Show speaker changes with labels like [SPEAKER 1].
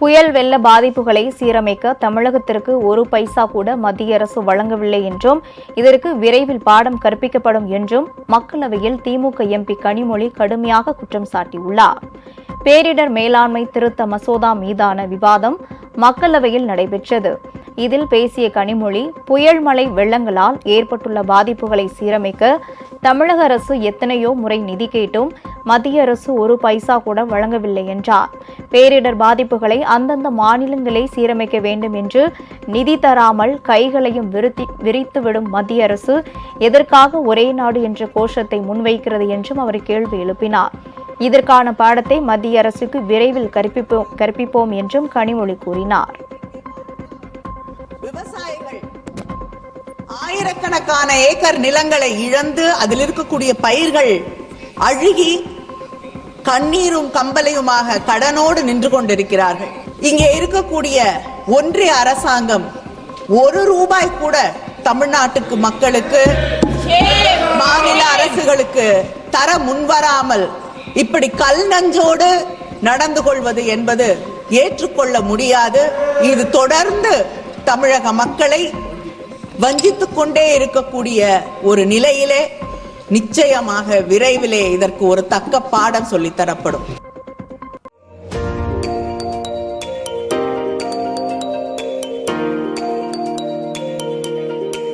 [SPEAKER 1] புயல் வெள்ள பாதிப்புகளை சீரமைக்க தமிழகத்திற்கு ஒரு பைசா கூட மத்திய அரசு வழங்கவில்லை என்றும் இதற்கு விரைவில் பாடம் கற்பிக்கப்படும் என்றும் மக்களவையில் திமுக எம்பி கனிமொழி கடுமையாக குற்றம் சாட்டியுள்ளார். பேரிடர் மேலாண்மை திருத்த மசோதா மீதான விவாதம் மக்களவையில் நடைபெற்றது. இதில் பேசிய கனிமொழி, புயல் மழை வெள்ளங்களால் ஏற்பட்டுள்ள பாதிப்புகளை சீரமைக்க தமிழக அரசு எத்தனையோ முறை நிதி கேட்டும் மத்திய அரசு ஒரு பைசா கூட வழங்கவில்லை என்றார். பேரிடர் பாதிப்புகளை அந்தந்த மாநிலங்களே சீரமைக்க வேண்டும் என்று நிதி தராமல் கைகளையும் விரித்துவிடும் மத்திய அரசு எதற்காக ஒரே நாடு என்ற கோஷத்தை முன்வைக்கிறது என்றும் அவர் கேள்வி எழுப்பினார். இதற்கான பாடத்தை மத்திய அரசுக்கு விரைவில் கற்பிப்போம் என்றும் கனிமொழி கூறினார்.
[SPEAKER 2] விவசாயிகள் ஆயிரக்கணக்கான ஏக்கர் நிலங்களை இழந்து அதில் இருக்கக்கூடிய பயிர்கள் அழுகி கண்ணீரும் கம்பலையுமாக கடனோடு நின்று கொண்டிருக்கிறார்கள். இங்கே இருக்கக்கூடிய ஒன்றிய அரசாங்கம் ஒரு ரூபாய் கூட தமிழ்நாட்டுக்கு மக்களுக்கு, மாநில அரசுகளுக்கு தர முன்வராமல் இப்படி கல் நஞ்சோடு நடந்து கொள்வது என்பது ஏற்றுக்கொள்ள முடியாது. இது தொடர்ந்து தமிழக மக்களை வஞ்சித்துக் கொண்டே இருக்கக்கூடிய ஒரு நிலையிலே நிச்சயமாக விரைவிலே இதற்கு ஒரு தக்க பாடம் சொல்லித்தரப்படும்.